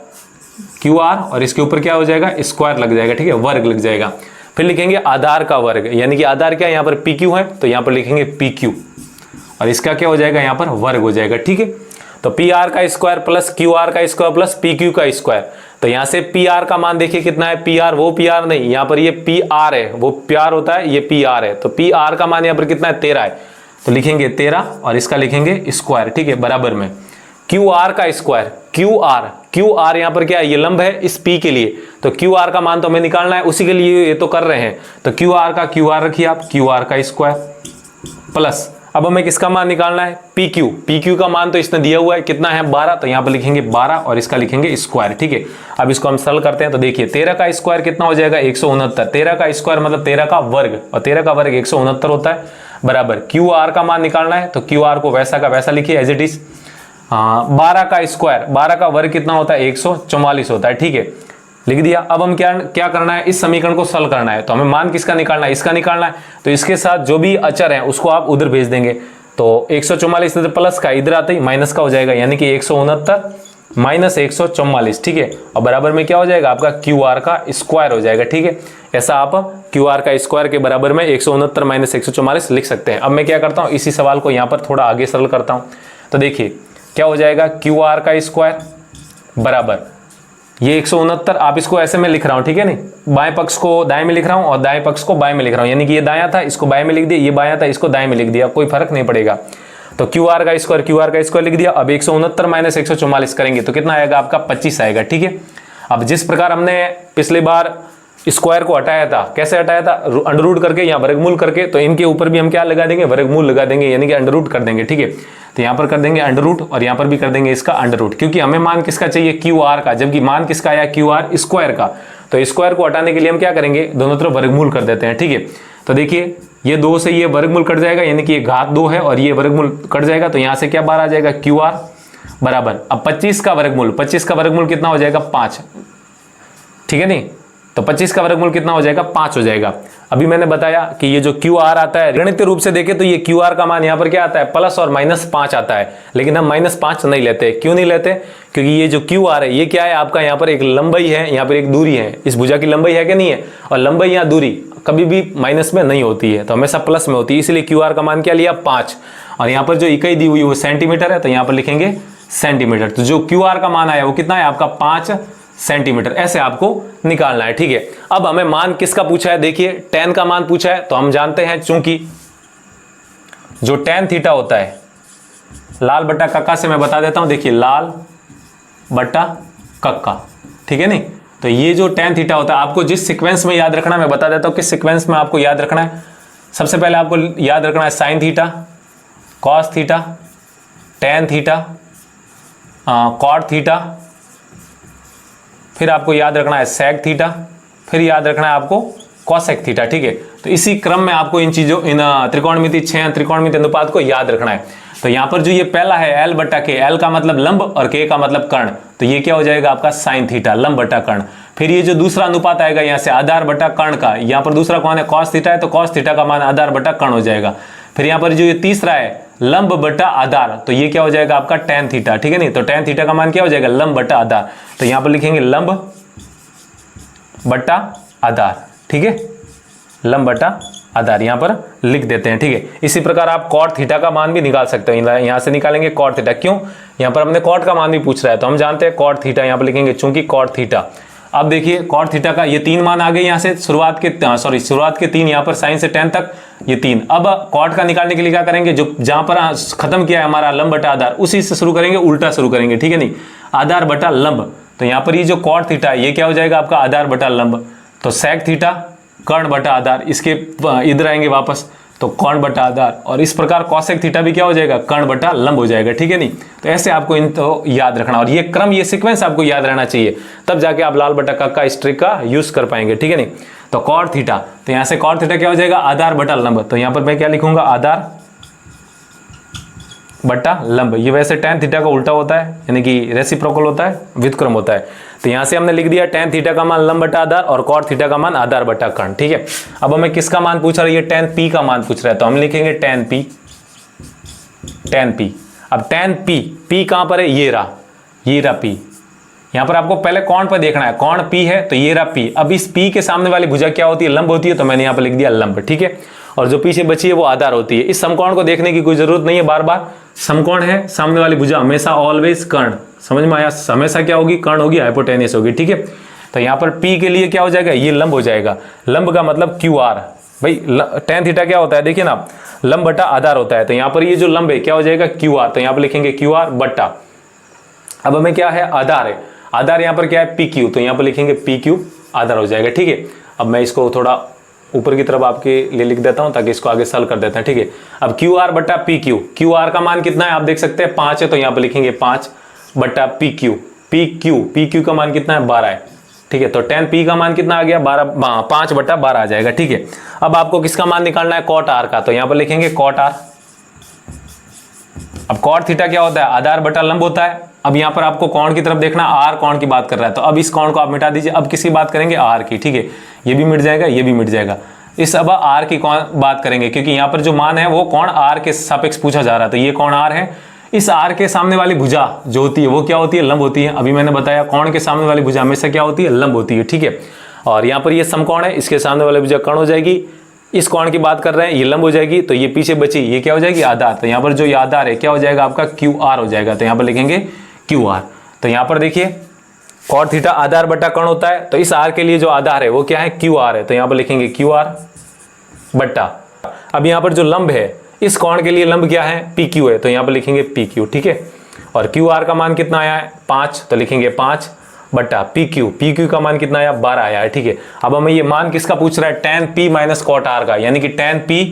क्यू आर, और इसके ऊपर क्या हो जाएगा, स्क्वायर लग जाएगा, ठीक है, वर्ग लग जाएगा। फिर लिखेंगे आधार का वर्ग, यानी कि आधार क्या है, यहाँ पर पी क्यू है, तो यहाँ पर लिखेंगे पी क्यू, और इसका क्या हो जाएगा, यहाँ पर वर्ग हो जाएगा, ठीक है। तो पी आर का स्क्वायर प्लस क्यू आर का स्क्वायर प्लस पी क्यू का स्क्वायर। तो यहाँ से पी आर का मान देखिए कितना है, पी आर वो पी आर नहीं, यहाँ पर ये पी आर है, वो प्यार होता है, ये पी आर है, तो पी आर का मान यहाँ पर कितना है, 13 है, तो लिखेंगे 13 और इसका लिखेंगे स्क्वायर, ठीक है, बराबर में क्यू आर का स्क्वायर, क्यू आर यहाँ पर क्या है, ये लंब है इस पी के लिए, तो क्यू आर का मान तो हमें निकालना है, उसी के लिए ये तो कर रहे हैं। तो क्यू आर का क्यू आर रखिए आप, क्यू आर का स्क्वायर प्लस, अब हमें किसका मान निकालना है, पी क्यू का मान तो इसने दिया हुआ है कितना है, 12, तो यहाँ पर लिखेंगे 12 और इसका लिखेंगे स्क्वायर, ठीक है। अब इसको हम सरल करते हैं, तो देखिए 13 का स्क्वायर कितना हो जाएगा, 169, 13 का स्क्वायर मतलब 13 का वर्ग, और 13 का वर्ग 169 होता है, बराबर क्यू आर का मान निकालना है, तो क्यू आर को वैसा का वैसा लिखिए एज इट इज। 12 का स्क्वायर, 12 का वर्ग कितना होता है, 144 होता है, ठीक है, लिख दिया। अब हम क्या करना है, इस समीकरण को सरल करना है, तो हमें मान किसका निकालना है, इसका निकालना है, तो इसके साथ जो भी अचर है उसको आप उधर भेज देंगे। तो 144 प्लस का इधर आते ही माइनस का हो जाएगा, यानी कि 169 माइनस 144, ठीक है, और बराबर में क्या हो जाएगा आपका क्यू आर का स्क्वायर हो जाएगा, ठीक है। ऐसा आप क्यू आर का स्क्वायर के बराबर में 169 माइनस 144 लिख सकते हैं। अब मैं क्या करता हूँ, इसी सवाल को यहाँ पर थोड़ा आगे सरल करता हूँ। तो देखिए क्या हो जाएगा, क्यू आर का स्क्वायर बराबर ये 169, आप इसको ऐसे में लिख रहा हूं, ठीक है, नहीं बाएं पक्ष को दाएं में लिख रहा हूं और दाएं पक्ष को बाएं में लिख रहा हूं, यानी कि ये दायां था इसको बाएं में लिख दिया, ये बायां था इसको दाएं में लिख दिया, कोई फर्क नहीं पड़ेगा। तो क्यू आर का स्क्वायर लिख दिया। अब 169 माइनस 144 करेंगे तो कितना आएगा आपका, 25 आएगा, ठीक है। अब जिस प्रकार हमने पिछली बार स्क्वायर को हटाया था, कैसे हटाया था, अंडर रूट करके, यहाँ वर्गमूल करके, तो इनके ऊपर भी हम क्या लगा देंगे, वर्गमूल लगा देंगे, यानी कि अंडर रूट कर देंगे, ठीक है। तो यहाँ पर कर देंगे अंडर रूट और यहाँ पर भी कर देंगे इसका अंडर रूट, क्योंकि हमें मान किसका चाहिए, क्यू आर का, जबकि मान किसका आया, क्यू आर स्क्वायर का। तो स्क्वायर को हटाने के लिए हम क्या करेंगे, दोनों तरफ वर्गमूल कर देते हैं, ठीक है। तो देखिए ये 2 से ये वर्गमूल कट जाएगा, यानी कि ये घात 2 है और ये वर्गमूल कट जाएगा, तो यहाँ से क्या बाहर आ जाएगा, क्यू आर बराबर, अब 25 का वर्गमूल, 25 का वर्गमूल कितना हो जाएगा 5, ठीक है नहीं, तो 25 का वर्गमूल कितना हो जाएगा 5 हो जाएगा। अभी मैंने बताया कि ये जो क्यू आर आता है गणितीय रूप से देखें तो ये क्यू आर का मान यहाँ पर क्या आता है प्लस और -5 आता है, लेकिन हम -5 नहीं लेते। क्यों नहीं लेते? क्योंकि ये जो क्यू आर है ये क्या है आपका, यहाँ पर एक लंबाई है, यहाँ पर एक दूरी है, इस भुजा की लंबाई है कि नहीं है, और लंबाई या दूरी कभी भी माइनस में नहीं होती है, तो हमेशा प्लस में होती है, इसलिए क्यू आर का मान क्या लिया 5। और यहाँ पर जो इकाई दी हुई वो सेंटीमीटर है, तो यहाँ पर लिखेंगे सेंटीमीटर। तो जो क्यू आर का मान आया वो कितना है आपका 5 सेंटीमीटर, ऐसे आपको निकालना है, ठीक है। अब हमें मान किसका पूछा है, देखिए tan का मान पूछा है, तो हम जानते हैं चूंकि जो tan थीटा होता है लाल बट्टा कक्का से मैं बता देता हूं, देखिए लाल बट्टा कक्का, ठीक है नहीं, तो ये जो tan थीटा होता है आपको जिस सीक्वेंस में याद रखना है मैं बता देता हूं किस सीक्वेंस में आपको याद रखना है। सबसे पहले आपको याद रखना है sine theta, cos theta, tan theta, cot theta, फिर आपको याद रखना है सेक थीटा, फिर याद रखना है आपको कॉसेक थीटा, ठीक है। तो इसी क्रम में आपको इन चीजों, इन त्रिकोणमिति 6 त्रिकोणमिति अनुपात को याद रखना है। तो यहाँ पर जो ये पहला है L बट्टा K, L का मतलब लंब और K का मतलब कर्ण, तो ये क्या हो जाएगा आपका साइन थीटा, लंब बट्टा कर्ण। फिर ये जो दूसरा अनुपात आएगा यहाँ से आधार बट्टा कर्ण का, यहाँ पर दूसरा कौन है कॉस थीटा है, तो कॉस थीटा का मान आधार बट्टा कर्ण हो जाएगा। फिर यहाँ पर जो ये तीसरा है लंब बट्टा आधार, तो ये क्या हो जाएगा आपका tan थीटा, ठीक है नहीं, तो tan थीटा का मान क्या हो जाएगा लंब बट्टा आधार, तो यहाँ पर लिखेंगे लंब बट्टा आधार, ठीक है, लंब बट्टा आधार यहाँ पर लिख देते हैं, ठीक है। इसी प्रकार आप कॉट थीटा का मान भी निकाल सकते हो, यहाँ से निकालेंगे कॉट थीटा, क्यों, यहाँ पर हमने कॉट का मान भी पूछ रहा है, तो हम जानते हैं कॉट थीटा, यहाँ पर लिखेंगे चूंकि कॉट थीटा। अब देखिए कॉट थीटा का ये 3 मान आ गए यहाँ से, शुरुआत के 3 यहाँ पर साइन से tan तक ये 3। अब कॉट का निकालने के लिए क्या करेंगे, जो जहां पर खत्म किया है हमारा लंब बटा आधार उसी से शुरू करेंगे, उल्टा शुरू करेंगे, ठीक है नहीं, आधार बटा लंब, तो यहाँ पर ये जो कॉट थीटा है ये क्या हो जाएगा आपका आधार बटा लंब, तो सेक थीटा कर्ण बटा आधार, इसके इधर आएंगे वापस तो कर्ण बटा आधार, और इस प्रकार कॉसेक थीटा भी क्या हो जाएगा कर्ण बटा लंब हो जाएगा, ठीक है नहीं। तो ऐसे आपको इन तो याद रखना, और ये क्रम ये सीक्वेंस आपको याद रहना चाहिए, तब जाके आप लाल बटा कक्का इस ट्रिक का यूज कर पाएंगे, ठीक है नहीं। तो कॉट थीटा, तो यहाँ से कॉट थीटा क्या हो जाएगा आधार बटा लंब, तो यहाँ पर मैं क्या लिखूंगा आधार बट्टा लंब। ये वैसे tan थीटा का उल्टा होता है, यानी कि रेसिप्रोकल होता है, व्युत्क्रम होता है। तो यहाँ से हमने लिख दिया tan थीटा का मान लंब बट्टा आधार और cot थीटा का मान आधार बट्टा कर्ण, ठीक है। अब हमें किसका मान पूछ रहा है, ये tan p का मान पूछ रहा है, तो हम लिखेंगे tan p, tan p। अब tan p, p कहाँ पर है, ये रहा p। यहाँ पर आपको पहले कौन पर देखना है, कौन p है, तो ये रहा p। अब इस p के सामने वाली भुजा क्या होती है, लंब होती है, तो मैंने यहाँ पर लिख दिया लंब, ठीक है। और जो पीछे बची है वो आधार होती है। इस समकोण को देखने की कोई जरूरत नहीं है बार बार, समकोण है, सामने वाली भुजा हमेशा ऑलवेज कर्ण, समझ में आया, हमेशा क्या होगी कर्ण होगी, हाइपोटेनियस होगी, ठीक है। तो यहाँ पर p के लिए क्या हो जाएगा, ये लंब हो जाएगा, लंब का मतलब क्यू आर, भाई tan थीटा क्या होता है देखिए ना, लंब बटा आधार होता है, तो यहाँ पर ये जो लंब है क्या हो जाएगा क्यू आर, तो यहाँ पर लिखेंगे क्यू आर बट्टा, अब हमें क्या है आधार है, आधार यहाँ पर क्या है पी क्यू, तो यहाँ पर लिखेंगे पी क्यू आधार हो जाएगा, ठीक है। अब मैं इसको थोड़ा ऊपर की तरफ आपके लिए लिख देता हूं ताकि इसको आगे सॉल्व कर देते हैं, ठीक है। अब क्यू आर बट्टा पी क्यू, क्यू आर का मान कितना है आप देख सकते हैं 5 है, तो यहाँ पर लिखेंगे 5 बट्टा पी क्यू, पी क्यू का मान कितना है 12 है, ठीक है। तो tan p का मान कितना आ गया 12, 5 बट्टा 12 आ जाएगा, ठीक है। अब आपको किसका मान निकालना है cot r का, तो यहाँ पर लिखेंगे cot r। अब cot थीटा क्या होता है आधार बटा लंब होता है। अब यहाँ पर आपको कोण की तरफ देखना, r कोण की बात कर रहा है, तो अब इस कोण को आप मिटा दीजिए, अब किसकी बात करेंगे r की, ठीक है। ये भी मिट जाएगा, ये भी मिट जाएगा, इस अब r की बात करेंगे, क्योंकि यहाँ पर जो मान है वो कोण r के सापेक्ष पूछा जा रहा है, तो ये कोण r है, इस r के सामने वाली भुजा जो होती है वो क्या होती है लंब होती है। अभी मैंने बताया कोण के सामने वाली भुजा हमेशा क्या होती है लंब होती है, ठीक है। और यहाँ पर ये समकोण है, इसके सामने वाली भुजा कर्ण हो जाएगी, इस कोण की बात कर रहे हैं ये लंब हो जाएगी, तो ये पीछे बची ये क्या हो जाएगी आधार, तो यहाँ पर जो ये आधार है क्या हो जाएगा आपका क्यू आर हो जाएगा, तो यहाँ पर लिखेंगे क्यू आर। तो यहाँ पर देखिए cot थीटा आधार बटा कर्ण होता है, तो इस r के लिए जो आधार है वो क्या है क्यू आर है, तो यहाँ पर लिखेंगे क्यू आर बट्टा, अब यहाँ पर जो लंब है इस कोण के लिए लंब क्या है पी क्यू है, तो यहाँ पर लिखेंगे पी क्यू, ठीक है। और क्यू आर का मान कितना आया है 5, तो लिखेंगे 5 बट्टा पी क्यू का मान कितना आया 12 आया है, ठीक है। अब हमें ये मान किसका पूछ रहा है tan p minus cot r का, यानी कि tan p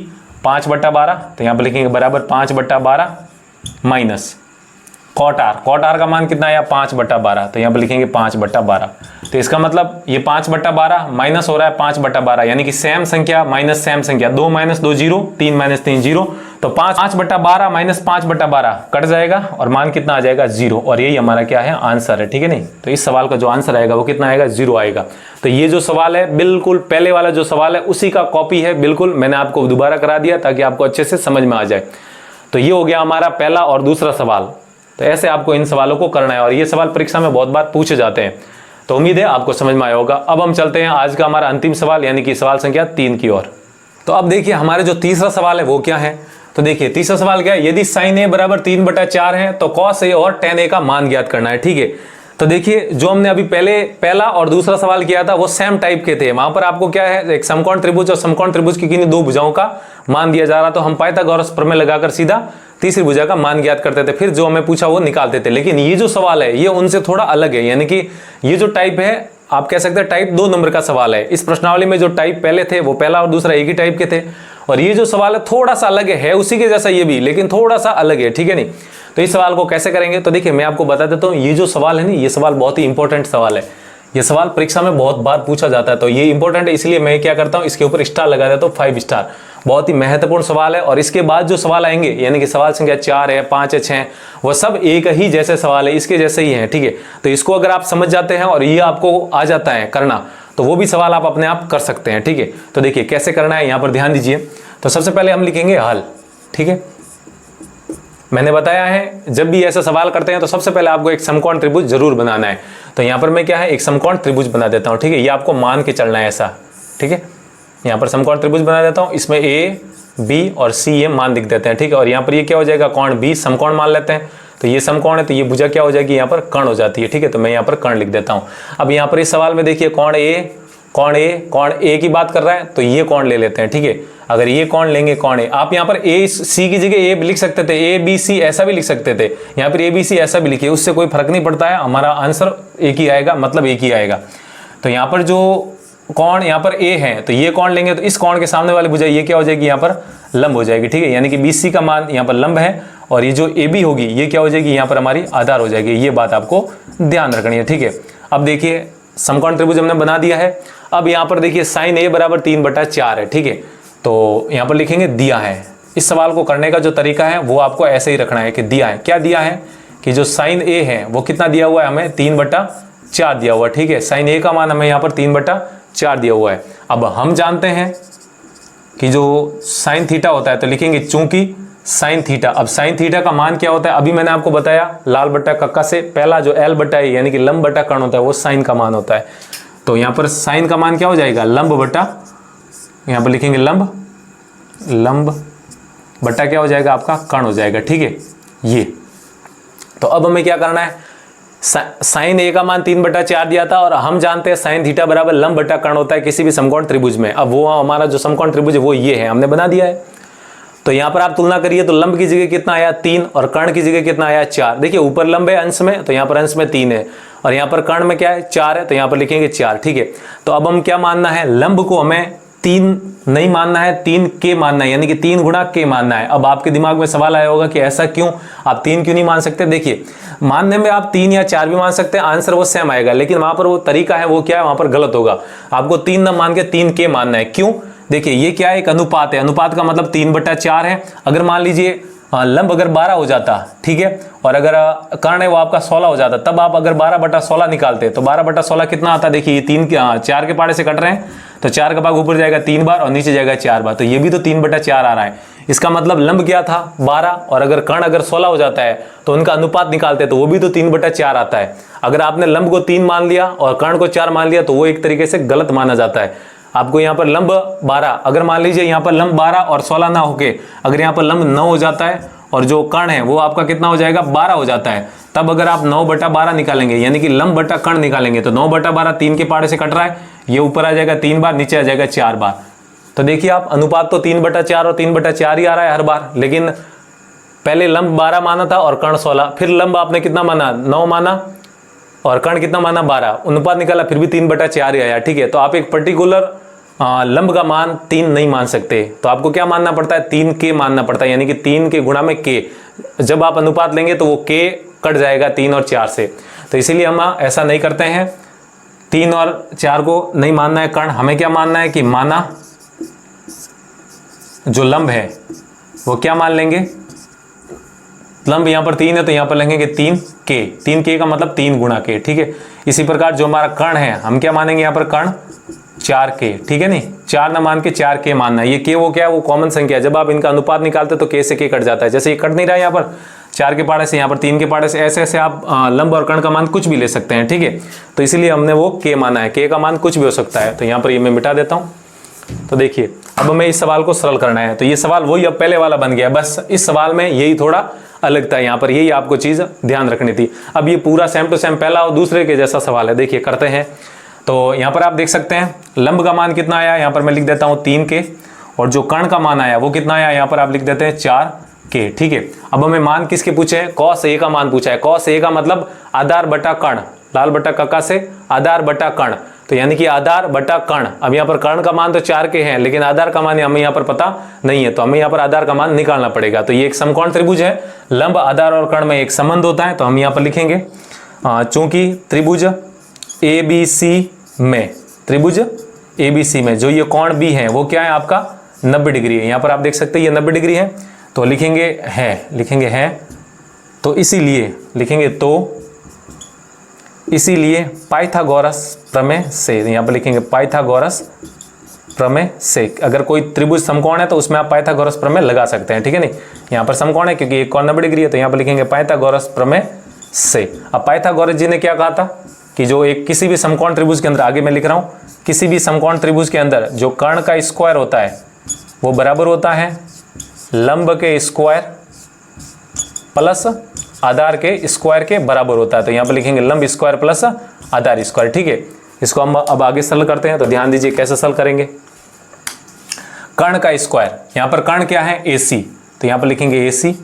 5 बट्टा 12, तो यहाँ पर लिखेंगे बराबर 5 बट्टा 12 माइनस cot r का मान कितना आया 5 बट्टा 12, तो यहाँ पर लिखेंगे 5 बट्टा 12। तो इसका मतलब ये 5 बट्टा 12 माइनस हो रहा है 5 बट्टा 12, यानी कि सेम संख्या माइनस सेम संख्या, 2 माइनस 2 0, 3 माइनस 3 0, तो 5/12 माइनस 5/12 कट जाएगा और मान कितना आ जाएगा 0, और यही हमारा क्या है आंसर है, ठीक है नहीं। तो इस सवाल का जो आंसर आएगा वो कितना आएगा 0 आएगा। तो ये जो सवाल है बिल्कुल पहले वाला जो सवाल है उसी का कॉपी है, बिल्कुल मैंने आपको दोबारा करा दिया ताकि आपको अच्छे से समझ में आ जाए। तो ये हो गया हमारा पहला और दूसरा सवाल। तो ऐसे आपको इन सवालों को करना है और ये सवाल परीक्षा में बहुत बार पूछे जाते हैं। तो उम्मीद है आपको समझ में आया होगा। अब हम चलते हैं आज का हमारा अंतिम सवाल यानी कि सवाल संख्या 3 की ओर। तो अब देखिए हमारे जो तीसरा सवाल है वो क्या है। तो देखिए तीसरा सवाल क्या है, यदि sin a बराबर 3/4 है तो cos a और tan a का मान ज्ञात करना है, ठीक है। तो देखिए जो हमने अभी पहला और दूसरा सवाल किया था वो सेम टाइप के थे। वहां पर आपको क्या है, एक समकोण त्रिभुज और समकोण त्रिभुज की किन्हीं दो भुजाओं का मान दिया जा रहा, तो हम पाइथागोरस प्रमेय लगाकर सीधा तीसरी भुजा का मान ज्ञात करते थे, फिर जो हमें पूछा वो निकालते थे। लेकिन ये जो सवाल है ये उनसे थोड़ा अलग है, यानी कि ये जो टाइप है आप कह सकते हैं टाइप 2 नंबर का सवाल है। इस प्रश्नावली में जो टाइप पहले थे वो पहला और दूसरा एक ही टाइप के थे, और ये जो सवाल है थोड़ा सा अलग है उसी के जैसा ये भी, लेकिन थोड़ा सा अलग है, ठीक है नहीं। तो इस सवाल को कैसे करेंगे, तो देखिए मैं आपको बता देता हूँ। ये जो सवाल है ना, ये सवाल बहुत ही इंपॉर्टेंट सवाल है। ये सवाल परीक्षा में बहुत बार पूछा जाता है, तो ये इंपॉर्टेंट है, इसलिए मैं क्या करता हूँ इसके ऊपर स्टार लगा देता हूँ 5 स्टार। बहुत ही महत्वपूर्ण सवाल है। और इसके बाद जो सवाल आएंगे यानी कि सवाल संख्या 4 है, 5 है, 6, वह सब एक ही जैसे सवाल है, इसके जैसे ही हैं, ठीक है। तो इसको अगर आप समझ जाते हैं और ये आपको आ जाता है करना, तो वो भी सवाल आप अपने आप कर सकते हैं, ठीक है। तो देखिए कैसे करना है यहाँ पर ध्यान दीजिए। तो सबसे पहले हम लिखेंगे हल, ठीक है। मैंने बताया है जब भी ऐसा सवाल करते हैं तो सबसे पहले आपको एक समकोण त्रिभुज जरूर बनाना है। तो यहाँ पर मैं क्या है एक समकोण त्रिभुज बना देता हूँ, ठीक है। ये आपको मान के चलना है ऐसा, ठीक है। यहाँ पर समकोण त्रिभुज बना देता हूँ, इसमें ए बी और सी ये मान लिख देते हैं, ठीक है। और यहाँ पर ये क्या हो जाएगा, कोण बी समकोण मान लेते हैं। तो ये समकोण है तो ये भुजा क्या हो जाएगी, यहाँ पर कर्ण हो जाती है, ठीक है। तो मैं यहाँ पर कर्ण लिख देता हूँ। अब यहाँ पर इस सवाल में देखिए कोण ए की बात कर रहा है, तो ये कोण ले लेते हैं, ठीक है। अगर ये कोण लेंगे कोण ए, आप यहाँ पर ए सी की जगह ए लिख सकते थे, ए बी सी ऐसा भी लिख सकते थे। यहाँ पर ए बी सी ऐसा भी लिखिए, उससे कोई फर्क नहीं पड़ता है, हमारा आंसर एक ही आएगा, मतलब एक ही आएगा। तो यहाँ पर जो कोण यहाँ पर ए है तो ये कोण लेंगे तो इस कोण के सामने वाली भुजा ये क्या हो जाएगी, यहाँ पर लंब हो जाएगी, ठीक है। यानी कि BC का मान यहाँ पर लंब है और ये जो AB होगी ये क्या हो जाएगी, यहाँ पर हमारी आधार हो जाएगी। ये बात आपको ध्यान रखनी है, ठीक है। अब देखिए समकोण त्रिभुज हमने बना दिया है। अब यहाँ पर देखिए sin a बराबर 3/4 है, ठीक है। तो यहाँ पर लिखेंगे दिया है। इस सवाल को करने का जो तरीका है वो आपको ऐसे ही रखना है कि दिया है, क्या दिया है कि जो sin a है वो कितना दिया हुआ है, हमें 3/4 दिया हुआ है, ठीक है। sin a का मान हमें यहाँ पर 3/4 दिया हुआ है। अब हम जानते हैं कि जो साइन थीटा होता है तो लिखेंगे चूंकि साइन थीटा। अब साइन थीटा का मान क्या होता है, अभी मैंने आपको बताया लाल बट्टा कक्का से, पहला जो L बट्टा है यानी कि लंब बट्टा कर्ण होता है वो साइन का मान होता है। तो यहाँ पर साइन का मान क्या हो जाएगा, लंब बट्टा, यहाँ पर लिखेंगे लंब बट्टा क्या हो जाएगा आपका कर्ण हो जाएगा, ठीक है ये। तो अब हमें क्या करना है, साइन ए का मान 3/4 दिया था और हम जानते हैं साइन थीटा बराबर लंब बट्टा कर्ण होता है किसी भी समकोण त्रिभुज में। अब वो हमारा जो समकोण त्रिभुज है वो ये है, हमने बना दिया है। तो यहाँ पर आप तुलना करिए तो लंब की जगह कितना आया 3 और कर्ण की जगह कितना आया 4। देखिए ऊपर लंब है अंश में, तो यहाँ पर अंश में 3 है और यहाँ पर कर्ण में क्या है 4 है, तो यहाँ पर लिखेंगे 4, ठीक है। तो अब हम क्या मानना है, लंब को हमें 3 नहीं मानना है, 3 के मानना है, यानी कि 3 गुणा के मानना है। अब आपके दिमाग में सवाल आया होगा कि ऐसा क्यों, आप 3 क्यों नहीं मान सकते। देखिए मानने में आप 3 या 4 भी मान सकते हैं, आंसर वो सेम आएगा, लेकिन वहां पर वो तरीका है वो क्या है, वहां पर गलत होगा। आपको 3 न मान के 3 के मानना है। क्यों, देखिए ये क्या है, एक अनुपात है, अनुपात का मतलब 3/4 है। अगर मान लीजिए लंब अगर 12 हो जाता, ठीक है, और अगर कर्ण है वो आपका 16 हो जाता, तब आप अगर 12/16 निकालते तो 12/16 कितना आता, देखिए 4 के पाड़े से कट रहे हैं तो 4 का भाग ऊपर जाएगा 3 बार और नीचे जाएगा 4 बार, तो ये भी तो 3/4 आ रहा है। इसका मतलब लंब क्या था 12, और अगर कर्ण अगर 16 हो जाता है तो उनका अनुपात निकालते तो वो भी तो 3/4 आता है। अगर आपने लंब को 3 मान लिया और कर्ण को 4 मान लिया तो वो एक तरीके से गलत माना जाता है। आपको यहाँ पर लंब 12, अगर मान लीजिए यहाँ पर लंब 12 और 16 ना होके अगर यहाँ पर लंब 9 हो जाता है और जो कर्ण है वो आपका कितना हो जाएगा 12 हो जाता है, तब अगर आप 9/12 निकालेंगे यानी कि लंब बटा कर्ण निकालेंगे तो 9/12 3 के पाड़े से कट रहा है, ये ऊपर आ जाएगा 3 बार, नीचे आ जाएगा 4 बार। तो देखिए आप अनुपात तो 3/4 और 3/4 ही आ रहा है हर बार, लेकिन पहले लंब 12 माना था और कर्ण 16, फिर लंब आपने कितना माना 9 माना और कर्ण कितना माना 12, अनुपात निकाला फिर भी 3/4 ही आया, ठीक है। तो आप एक पर्टिकुलर लंब का मान 3 नहीं मान सकते, तो आपको क्या मानना पड़ता है 3 के मानना पड़ता है, यानी कि 3 के गुणा में के। जब आप अनुपात लेंगे तो वो के कट जाएगा 3 और 4 से, तो इसीलिए हम ऐसा नहीं करते हैं। 3 और 4 को नहीं मानना है कर्ण, हमें क्या मानना है कि माना जो लंब है वो क्या मान लेंगे, लंब यहाँ पर 3 है तो यहाँ पर लिखेंगे 3k, 3k का मतलब 3 गुणा k, ठीक है। इसी प्रकार जो हमारा कर्ण है हम क्या मानेंगे यहाँ पर, कर्ण 4k, ठीक है। नहीं 4 ना मान के 4k मानना है। ये k वो क्या है, वो कॉमन संख्या है। जब आप इनका अनुपात निकालते तो k से k कट जाता है, जैसे ये कट नहीं रहा है यहाँ पर 4 के पहाड़े से, यहाँ पर 3 के पहाड़े से, ऐसे ऐसे आप लंब और कर्ण का मान कुछ भी ले सकते हैं, ठीक है। तो इसीलिए हमने वो k माना है, k का मान कुछ भी हो सकता है। तो यहाँ पर ये मैं मिटा देता हूँ। तो देखिए अब हमें इस सवाल को सरल करना है, तो ये सवाल वही अब पहले वाला बन गया, बस इस सवाल में यही थोड़ा अलग था, यहाँ पर यही आपको चीज ध्यान रखनी थी। अब ये पूरा सेम टू सेम पहला और दूसरे के जैसा सवाल है, देखिए करते हैं। तो यहाँ पर आप देख सकते हैं लंब का मान कितना आया, यहाँ पर मैं लिख देता हूँ 3k, और जो कर्ण का मान आया वो कितना आया, यहाँ पर आप लिख देते हैं 4k, ठीक है। अब हमें मान किसके पूछे हैं, cos a का मान पूछा है। cos a का मतलब आधार बटा कर्ण, लाल बटा कक्का से आधार बटा कर्ण, तो यानी कि आधार बटा कर्ण। अब यहाँ पर कर्ण का मान तो 4k है, लेकिन आधार का मान हमें यहाँ पर पता नहीं है, तो हमें यहाँ पर आधार का मान निकालना पड़ेगा। तो ये एक समकोण त्रिभुज है, लंब आधार और कर्ण में एक संबंध होता है, तो हम यहाँ पर लिखेंगे चूंकि त्रिभुज ABC में, त्रिभुज ABC में जो ये कोण B है वो क्या है आपका 90 डिग्री है। यहाँ पर आप देख सकते हैं ये 90 डिग्री है, तो लिखेंगे है, तो इसीलिए लिखेंगे तो इसीलिए पाइथागोरस प्रमेय से, यहाँ पर लिखेंगे पाइथागोरस प्रमेय से। अगर कोई त्रिभुज समकोण है तो उसमें आप पाइथागोरस प्रमेय लगा सकते हैं, ठीक है। नहीं यहाँ पर समकोण है क्योंकि एक कोण 90 डिग्री है, तो यहाँ पर लिखेंगे पाइथागोरस प्रमेय से। अब पाइथागोरस जी ने क्या कहा था कि जो एक किसी भी समकोण त्रिभुज के अंदर, आगे मैं लिख रहा हूँ, किसी भी समकोण त्रिभुज के अंदर जो कर्ण का स्क्वायर होता है वो बराबर होता है लंब के स्क्वायर प्लस आधार के स्क्वायर के बराबर होता है। तो यहाँ पर लिखेंगे लंब स्क्वायर प्लस आधार स्क्वायर, ठीक है। इसको हम अब आगे सरल करते हैं, तो ध्यान दीजिए कैसे सरल करेंगे। कर्ण का स्क्वायर, यहाँ पर कर्ण क्या है AC, तो यहाँ पर लिखेंगे AC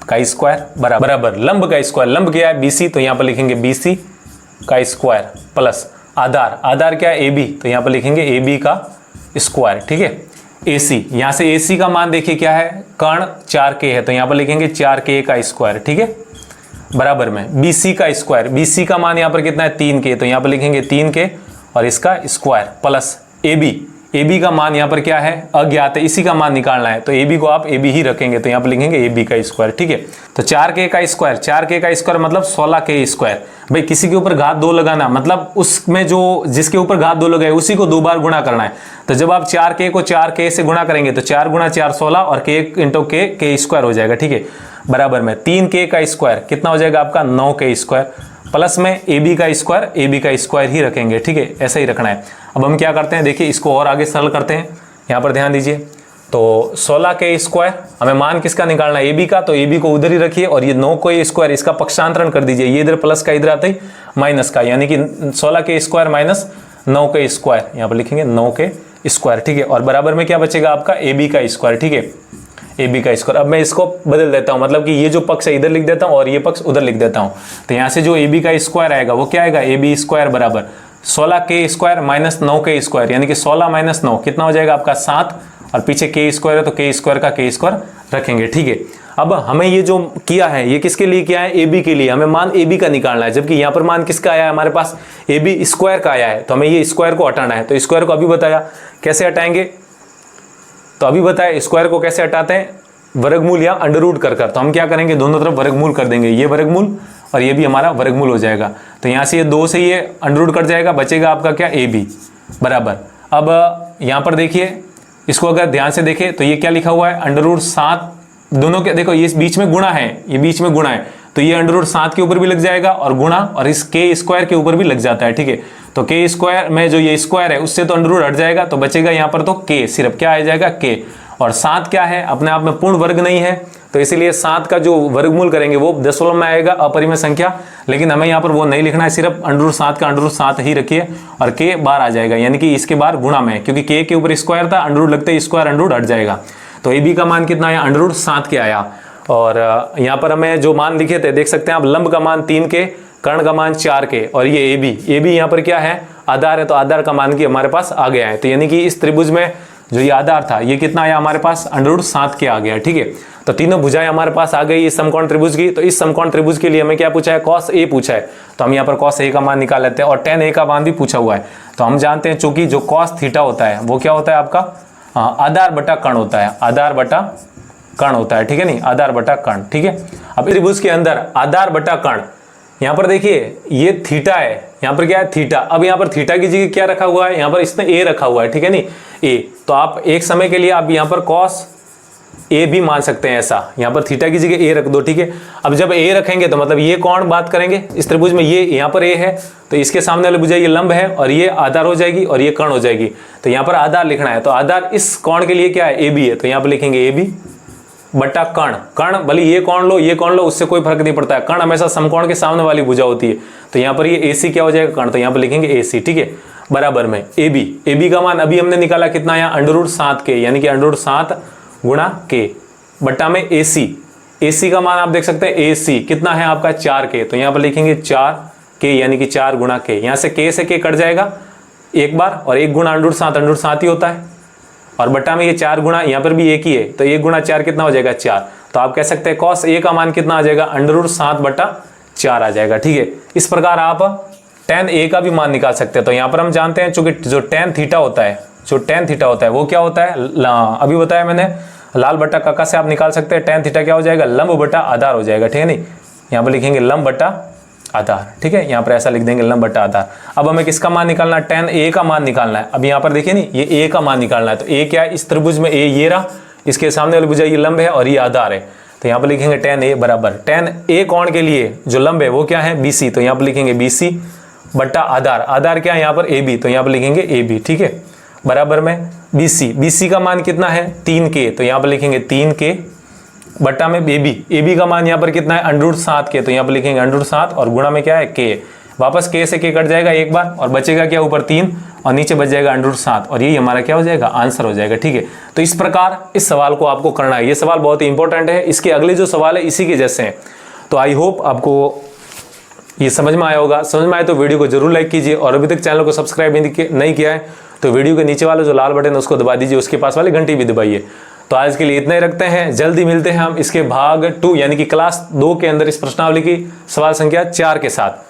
का स्क्वायर बराबर लंब का स्क्वायर, लंब क्या है BC, तो यहाँ पर लिखेंगे BC का स्क्वायर प्लस आधार क्या है AB, तो यहाँ पर लिखेंगे AB का स्क्वायर, ठीक है। AC, यहाँ से AC का मान देखिए क्या है, कर्ण 4k है, तो यहाँ पर लिखेंगे 4k का स्क्वायर, ठीक है, बराबर में BC का स्क्वायर, BC का मान यहाँ पर कितना है 3k, तो यहाँ पर लिखेंगे 3k और इसका स्क्वायर प्लस AB का मान यहाँ पर क्या है अज्ञात है, इसी का मान निकालना है, तो AB को आप AB ही रखेंगे, तो यहाँ पर लिखेंगे AB का स्क्वायर, ठीक है। तो 4k का स्क्वायर मतलब 16k स्क्वायर। भाई किसी के ऊपर घात 2 लगाना मतलब उसमें जो जिसके ऊपर घात 2 लगाए उसी को 2 बार गुणा करना है। तो जब आप 4k को 4k से गुणा करेंगे तो 4 गुणा 4 16 और k इंटू k स्क्वायर हो जाएगा, ठीक है, बराबर में 3k का स्क्वायर कितना हो जाएगा आपका 9k स्क्वायर प्लस में AB का स्क्वायर ही रखेंगे, ठीक है, ऐसा ही रखना है। अब हम क्या करते हैं, देखिए इसको और आगे सरल करते हैं, यहाँ पर ध्यान दीजिए। तो 16k स्क्वायर हमें मान किसका निकालना है AB का, तो AB को उधर ही रखिए और ये 9k स्क्वायर इसका पक्षांतरण कर दीजिए, ये इधर प्लस का इधर आता ही माइनस का, यानी कि 16k square minus 9k square, यहाँ पर लिखेंगे 9k स्क्वायर, ठीक है, और बराबर में क्या बचेगा आपका AB का स्क्वायर, ठीक है, AB का स्क्वायर। अब मैं इसको बदल देता हूँ, मतलब कि ये जो पक्ष है इधर लिख देता हूँ और ये पक्ष उधर लिख देता हूँ। तो यहाँ से जो AB का स्क्वायर आएगा वो क्या आएगा, AB स्क्वायर बराबर 16k square minus 9k square, यानी कि 16 माइनस 9 कितना हो जाएगा आपका 7, और पीछे k स्क्वायर है तो k स्क्वायर का k स्क्वायर रखेंगे, ठीक है। अब हमें ये जो किया है ये किसके लिए किया है, AB के लिए, हमें मान AB का निकालना है, जबकि यहाँ पर मान किसका आया है हमारे पास AB स्क्वायर का आया है, तो हमें ये स्क्वायर को हटाना है। तो स्क्वायर को अभी बताया कैसे हटाएंगे, तो अभी बताया स्क्वायर को कैसे हटाते हैं, वर्गमूल या अंडर रूट कर। तो हम क्या करेंगे, दोनों तरफ वर्गमूल कर देंगे, ये वर्गमूल और ये भी हमारा वर्गमूल हो जाएगा। तो यहाँ से ये 2 से ये अंडर रूट कट जाएगा, बचेगा आपका क्या AB बराबर। अब यहाँ पर देखिए इसको अगर ध्यान से देखें तो ये क्या लिखा हुआ है अंडर रूट 7, दोनों के देखो ये बीच में गुणा है, ये बीच में गुणा है, तो ये अंडर रूट 7 के ऊपर भी लग जाएगा और गुणा और इस k स्क्वायर के ऊपर भी लग जाता है, ठीक है। तो k स्क्वायर में जो ये स्क्वायर है उससे तो अंडर रूट हट जाएगा, तो बचेगा यहाँ पर तो k, सिर्फ क्या आ जाएगा k, और 7 क्या है अपने आप में पूर्ण वर्ग नहीं है, तो इसीलिए 7 का जो वर्गमूल करेंगे वो दशमलव में आएगा, अपरिमेय संख्या, लेकिन हमें यहाँ पर वो नहीं लिखना है, सिर्फ अंडर रूट 7 का अंडर रूट 7 ही रखिए और k बार आ जाएगा, यानी कि इसके बार गुणा में, क्योंकि k के ऊपर स्क्वायर था, अंडर रूट लगते ही स्क्वायर अंडर रूट हट जाएगा। तो AB का मान कितना आया, अंडर रूट 7 के आया। और यहाँ पर हमें जो मान लिखे थे देख सकते हैं आप, लंब का मान 3k, कर्ण का मान 4k, और ये AB यहाँ पर क्या है आधार है, तो आधार का मान की हमारे पास आ गया है। तो यानी कि इस त्रिभुज में जो ये आधार था ये कितना आया हमारे पास, अंडर रूट 7 के आ गया, ठीक है। तो तीनों भुजाएं हमारे पास आ गई इस समकोण त्रिभुज की। तो इस समकोण त्रिभुज के लिए हमें क्या पूछा है, cos A पूछा है, तो हम यहाँ पर cos A का मान निकाल लेते हैं, और tan A का मान भी पूछा हुआ है। तो हम जानते हैं चूंकि जो cos थीटा होता है वो क्या होता है आपका आधार बटा कर्ण होता है, आधार बटा कर्ण होता है, ठीक है नहीं, आधार बटा कर्ण, ठीक है। अब त्रिभुज के अंदर आधार बटा कर्ण, यहाँ पर देखिए ये थीटा है, यहाँ पर क्या है थीटा। अब यहाँ पर थीटा की जगह क्या रखा हुआ है, यहाँ पर इसने ए रखा हुआ है, ठीक है नहीं, ए। तो आप एक समय के लिए आप यहाँ पर कॉस ए भी मान सकते हैं ऐसा, यहाँ पर थीटा की जगह ए रख दो, ठीक है। अब जब ए रखेंगे तो मतलब ये कौन बात करेंगे इस त्रिभुज में, ये यहाँ पर ए है तो इसके सामने वाली भुजा ये लंब है और ये आधार हो जाएगी और ये कर्ण हो जाएगी। तो यहाँ पर आधार लिखना है, तो आधार इस कोण के लिए क्या है, ए बी है, तो यहाँ पर लिखेंगे ए बी बटा कर्ण। कर्ण भले ये कौन लो ये कौन लो उससे कोई फर्क नहीं पड़ता है, कर्ण हमेशा समकोण के सामने वाली भुजा होती है। तो यहाँ पर ये ए सी क्या हो जाएगा कर्ण, तो यहाँ पर लिखेंगे ए सी, ठीक है। बराबर में ए बी का मान अभी हमने निकाला कितना, यहाँ √7 के, यानी कि √7 गुणा के बट्टा में ए सी का मान आप देख सकते हैं ए सी कितना है आपका 4 के, तो यहाँ पर लिखेंगे 4 के यानी कि 4 गुणा के, यहाँ से के कट जाएगा एक बार और 1 गुणा √7 ही होता है और बट्टा में ये 4 गुणा, यहाँ पर भी 1 ही है तो 1 गुणा 4 कितना हो जाएगा 4। तो आप कह सकते हैं cos a का मान कितना आ जाएगा √7 बटा 4 आ जाएगा, ठीक है। इस प्रकार आप tan a का भी मान निकाल सकते हैं। तो यहाँ पर हम जानते हैं चूंकि जो tan थीटा होता है वो क्या होता है, अभी बताया मैंने, लाल बट्टा काका से आप निकाल सकते हैं। tan थीटा क्या हो जाएगा, लंब बटा आधार हो जाएगा, ठीक है नहीं, यहाँ पर लिखेंगे लंब बटा आधार, ठीक है, यहाँ पर ऐसा लिख देंगे लंब बटा आधार। अब हमें किसका मान निकालना है, tan a का मान निकालना है। अब यहाँ पर देखिए नहीं ये a का मान निकालना है, तो a क्या है इस त्रिभुज में, a ये रहा, इसके सामने वाली भुजा ये लंब है और ये आधार है। तो यहाँ पर लिखेंगे tan a बराबर, tan a कोण के लिए जो लंब है वो क्या है BC, तो यहाँ पर लिखेंगे BC बट्टा आधार क्या है यहाँ पर AB, तो यहाँ पर लिखेंगे AB, ठीक है। बराबर में BC का मान कितना है 3 के, तो यहाँ पर लिखेंगे 3 के बट्टा में AB का मान यहाँ पर कितना है √7 के, तो यहाँ पर लिखेंगे √7 और गुणा में क्या है के, वापस के से के कट जाएगा एक बार और बचेगा क्या ऊपर 3 और नीचे बच जाएगा √7 और यही हमारा क्या हो जाएगा आंसर हो जाएगा, ठीक है। तो इस प्रकार इस सवाल को आपको करना है, ये सवाल बहुत ही इंपॉर्टेंट है। इसके अगले जो सवाल है इसी के जैसे हैं। तो आई होप आपको ये समझ में आया होगा। समझ में आए तो वीडियो को जरूर लाइक कीजिए और अभी तक चैनल को सब्सक्राइब नहीं किया है तो वीडियो के नीचे वाला जो लाल बटन है उसको दबा दीजिए, उसके पास वाली घंटी भी दबाइए। तो आज के लिए इतना ही रखते हैं, जल्दी मिलते हैं हम इसके भाग 2 यानी कि क्लास 2 के अंदर इस प्रश्नावली की सवाल संख्या 4 के साथ।